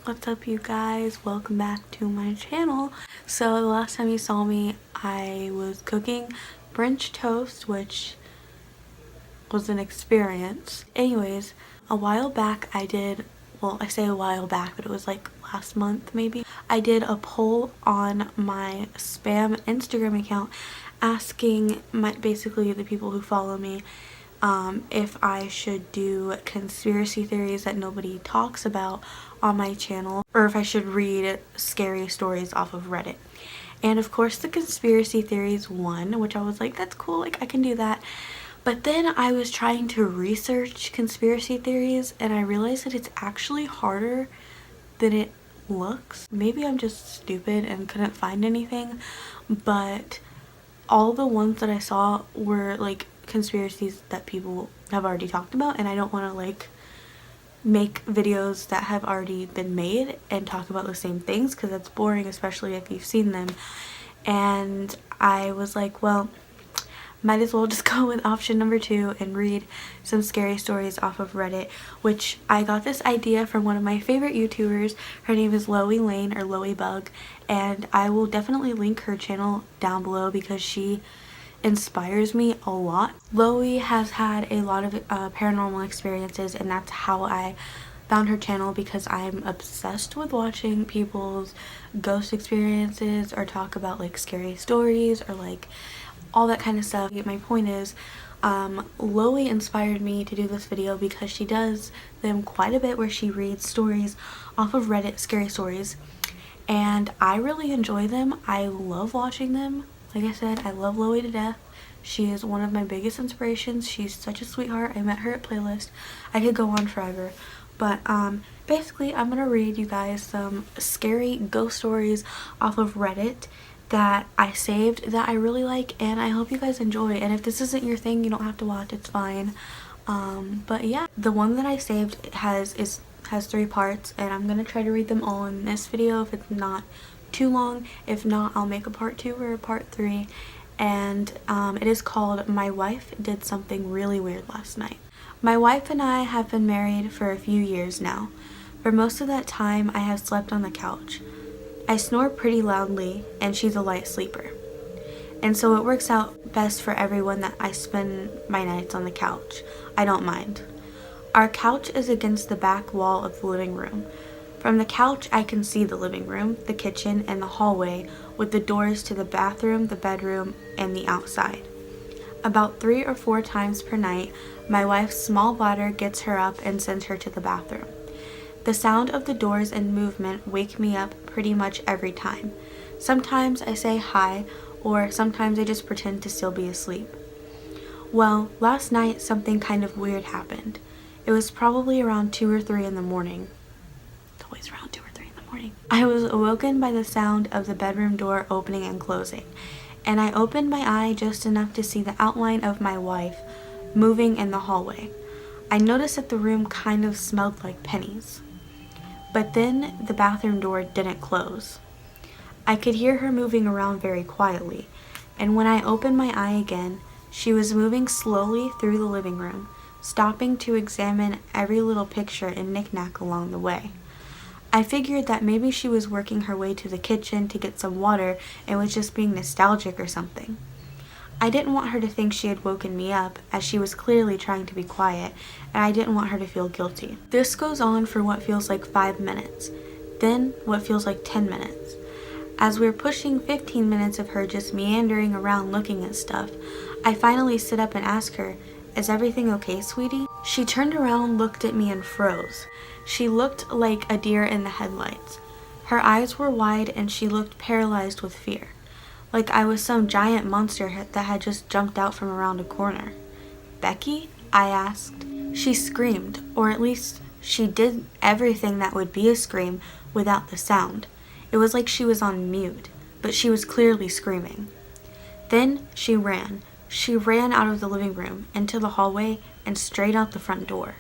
What's up, you guys? Welcome back to my channel. So the last time you saw me, I was cooking French toast, which was an experience. Anyways, a while back I did, well, I say a while back, but it was like last month maybe, I did a poll on my spam Instagram account asking basically the people who follow me if I should do conspiracy theories that nobody talks about on my channel, or if I should read scary stories off of Reddit. And of course the conspiracy theories won, which I was like, that's cool, like I can do that. But then I was trying to research conspiracy theories and I realized that it's actually harder than it looks. Maybe I'm just stupid and couldn't find anything, but all the ones that I saw were like conspiracies that people have already talked about, and I don't want to like make videos that have already been made and talk about the same things because that's boring, especially if you've seen them. And I was like, well, might as well just go with option number 2 and read some scary stories off of Reddit, which I got this idea from one of my favorite YouTubers. Her name is Loey Lane, or Loey Bug, and I will definitely link her channel down below because she inspires me a lot. Loey has had a lot of paranormal experiences, and that's how I found her channel, because I'm obsessed with watching people's ghost experiences or talk about like scary stories or like all that kind of stuff. My point is, Loey inspired me to do this video because she does them quite a bit where she reads stories off of Reddit, scary stories, and I really enjoy them. I love watching them. Like I said, I love Loey to death. She is one of my biggest inspirations. She's such a sweetheart. I met her at Playlist. I could go on forever. But basically, I'm going to read you guys some scary ghost stories off of Reddit that I saved that I really like, and I hope you guys enjoy. And if this isn't your thing, you don't have to watch. It's fine. But yeah, the one that I saved has 3 parts, and I'm going to try to read them all in this video if it's not too long. If not, I'll make a part 2 or a part 3, and it is called My Wife Did Something Really Weird Last Night. My wife and I have been married for a few years now. For most of that time, I have slept on the couch. I snore pretty loudly, and she's a light sleeper, and so it works out best for everyone that I spend my nights on the couch. I don't mind. Our couch is against the back wall of the living room. From the couch, I can see the living room, the kitchen, and the hallway with the doors to the bathroom, the bedroom, and the outside. About 3 or 4 times per night, my wife's small bladder gets her up and sends her to the bathroom. The sound of the doors and movement wake me up pretty much every time. Sometimes I say hi, or sometimes I just pretend to still be asleep. Well, last night something kind of weird happened. It was probably around 2 or 3 in the morning. Always around 2 or 3 in the morning. I was awoken by the sound of the bedroom door opening and closing, and I opened my eye just enough to see the outline of my wife moving in the hallway. I noticed that the room kind of smelled like pennies. But then the bathroom door didn't close. I could hear her moving around very quietly, and when I opened my eye again, she was moving slowly through the living room, stopping to examine every little picture and knickknack along the way. I figured that maybe she was working her way to the kitchen to get some water and was just being nostalgic or something. I didn't want her to think she had woken me up, as she was clearly trying to be quiet, and I didn't want her to feel guilty. This goes on for what feels like 5 minutes, then what feels like 10 minutes. As we're pushing 15 minutes of her just meandering around looking at stuff, I finally sit up and ask her, "Is everything okay, sweetie?" She turned around, looked at me, and froze. She looked like a deer in the headlights. Her eyes were wide and she looked paralyzed with fear, like I was some giant monster that had just jumped out from around a corner. "Becky?" I asked. She screamed, or at least she did everything that would be a scream without the sound. It was like she was on mute, but she was clearly screaming. Then she ran. She ran out of the living room, into the hallway, and straight out the front door.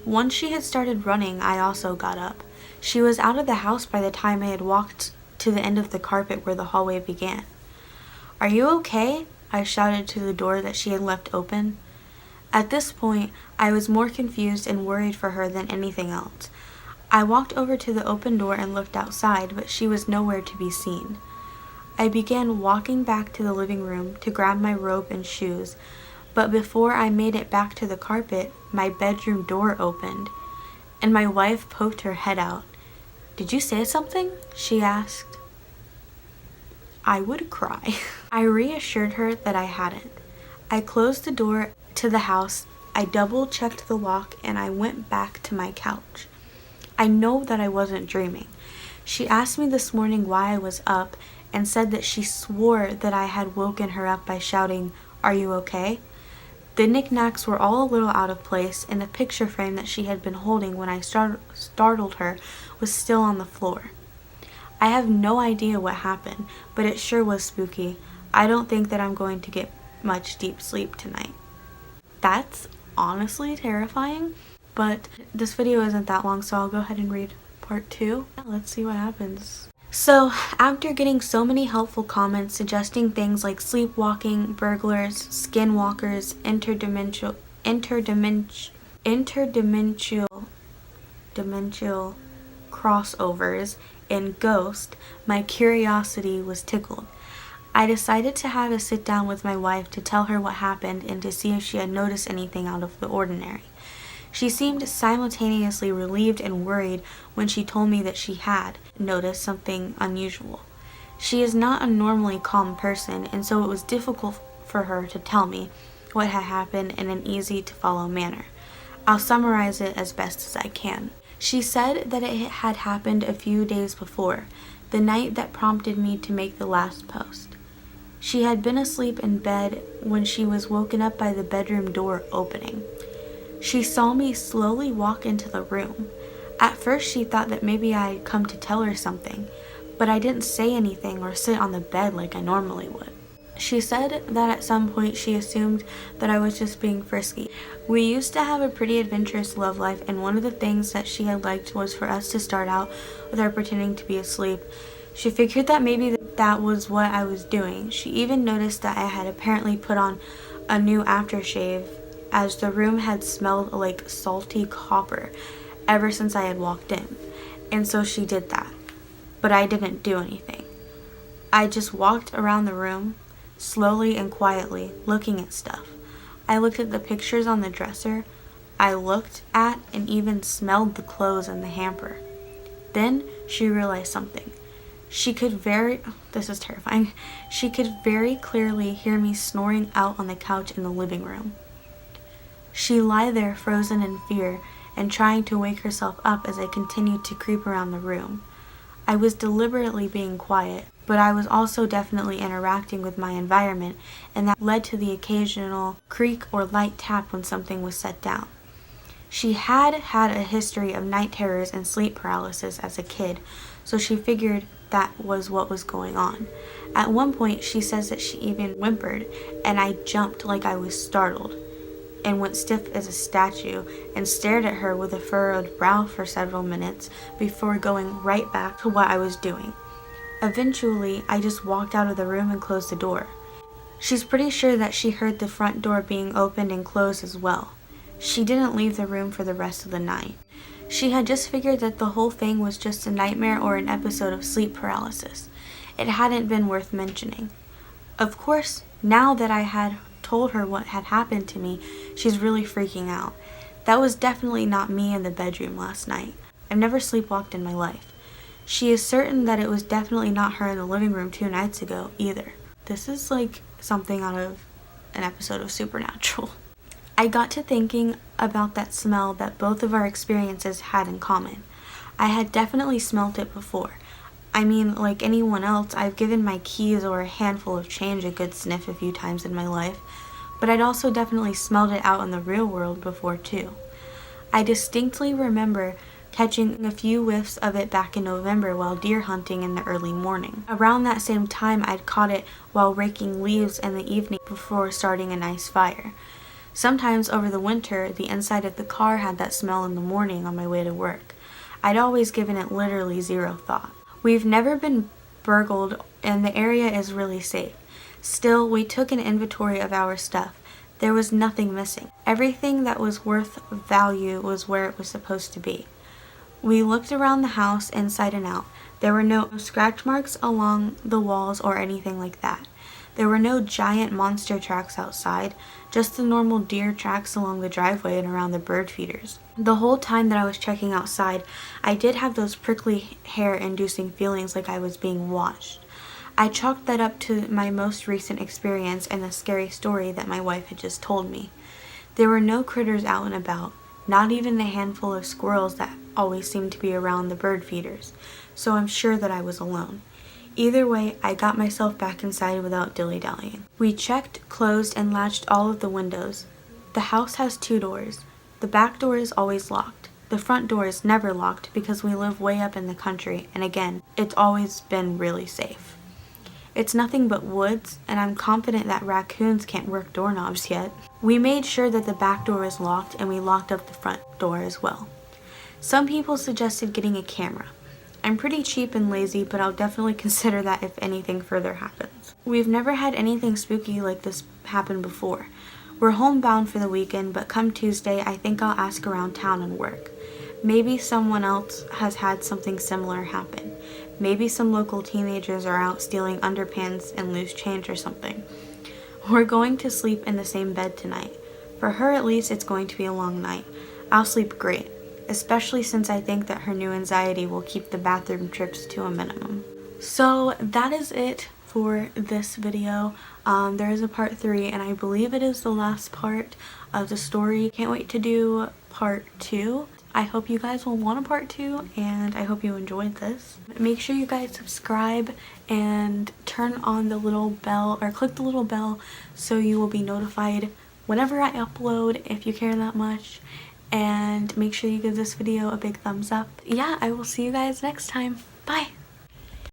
Once she had started running, I also got up. She was out of the house by the time I had walked to the end of the carpet where the hallway began. "Are you okay?" I shouted to the door that she had left open. At this point, I was more confused and worried for her than anything else. I walked over to the open door and looked outside, but she was nowhere to be seen. I began walking back to the living room to grab my robe and shoes, but before I made it back to the carpet, my bedroom door opened, and my wife poked her head out. "Did you say something?" she asked. I would cry. I reassured her that I hadn't. I closed the door to the house, I double-checked the lock, and I went back to my couch. I know that I wasn't dreaming. She asked me this morning why I was up and said that she swore that I had woken her up by shouting, "Are you okay?" The knickknacks were all a little out of place, and the picture frame that she had been holding when I startled her was still on the floor. I have no idea what happened, but it sure was spooky. I don't think that I'm going to get much deep sleep tonight. That's honestly terrifying, but this video isn't that long, so I'll go ahead and read part 2. Let's see what happens. So, after getting so many helpful comments suggesting things like sleepwalking, burglars, skinwalkers, interdimensional crossovers, and ghost, my curiosity was tickled. I decided to have a sit down with my wife to tell her what happened and to see if she had noticed anything out of the ordinary. She seemed simultaneously relieved and worried when she told me that she had noticed something unusual. She is not a normally calm person, and so it was difficult for her to tell me what had happened in an easy-to-follow manner. I'll summarize it as best as I can. She said that it had happened a few days before, the night that prompted me to make the last post. She had been asleep in bed when she was woken up by the bedroom door opening. She saw me slowly walk into the room. At first she thought that maybe I had come to tell her something, but I didn't say anything or sit on the bed like I normally would. She said that at some point she assumed that I was just being frisky. We used to have a pretty adventurous love life, and one of the things that she had liked was for us to start out with her pretending to be asleep. She figured that maybe that was what I was doing. She even noticed that I had apparently put on a new aftershave, as the room had smelled like salty copper ever since I had walked in, and so she did that. But I didn't do anything. I just walked around the room, slowly and quietly, looking at stuff. I looked at the pictures on the dresser. I looked at and even smelled the clothes in the hamper. Then she realized something. This is terrifying. She could very clearly hear me snoring out on the couch in the living room. She lay there frozen in fear and trying to wake herself up as I continued to creep around the room. I was deliberately being quiet, but I was also definitely interacting with my environment, and that led to the occasional creak or light tap when something was set down. She had had a history of night terrors and sleep paralysis as a kid, so she figured that was what was going on. At one point, she says that she even whimpered, and I jumped like I was startled, and went stiff as a statue and stared at her with a furrowed brow for several minutes before going right back to what I was doing. Eventually, I just walked out of the room and closed the door. She's pretty sure that she heard the front door being opened and closed as well. She didn't leave the room for the rest of the night. She had just figured that the whole thing was just a nightmare or an episode of sleep paralysis. It hadn't been worth mentioning. Of course, now that I had told her what had happened to me, she's really freaking out. That was definitely not me in the bedroom last night. I've never sleepwalked in my life. She is certain that it was definitely not her in the living room 2 nights ago either. This is like something out of an episode of Supernatural. I got to thinking about that smell that both of our experiences had in common. I had definitely smelt it before. I mean, like anyone else, I've given my keys or a handful of change a good sniff a few times in my life, but I'd also definitely smelled it out in the real world before too. I distinctly remember catching a few whiffs of it back in November while deer hunting in the early morning. Around that same time, I'd caught it while raking leaves in the evening before starting a nice fire. Sometimes over the winter, the inside of the car had that smell in the morning on my way to work. I'd always given it literally zero thought. We've never been burgled and the area is really safe. Still, we took an inventory of our stuff. There was nothing missing. Everything that was worth value was where it was supposed to be. We looked around the house inside and out. There were no scratch marks along the walls or anything like that. There were no giant monster tracks outside, just the normal deer tracks along the driveway and around the bird feeders. The whole time that I was checking outside, I did have those prickly hair-inducing feelings like I was being watched. I chalked that up to my most recent experience and the scary story that my wife had just told me. There were no critters out and about, not even the handful of squirrels that always seemed to be around the bird feeders, so I'm sure that I was alone. Either way, I got myself back inside without dilly-dallying. We checked, closed, and latched all of the windows. The house has 2 doors. The back door is always locked. The front door is never locked because we live way up in the country, and again, it's always been really safe. It's nothing but woods, and I'm confident that raccoons can't work doorknobs yet. We made sure that the back door is locked, and we locked up the front door as well. Some people suggested getting a camera. I'm pretty cheap and lazy, but I'll definitely consider that if anything further happens. We've never had anything spooky like this happen before. We're homebound for the weekend, but come Tuesday, I think I'll ask around town and work. Maybe someone else has had something similar happen. Maybe some local teenagers are out stealing underpants and loose change or something. We're going to sleep in the same bed tonight. For her at least, it's going to be a long night. I'll sleep great, especially since I think that her new anxiety will keep the bathroom trips to a minimum. So that is it for this video. There is a part 3, and I believe it is the last part of the story. Can't wait to do part 2. I hope you guys will want a part 2, and I hope you enjoyed this. Make sure you guys subscribe and turn on the little bell, or click the little bell, so you will be notified whenever I upload if you care that much. And make sure you give this video a big thumbs up. Yeah, I will see you guys next time. Bye!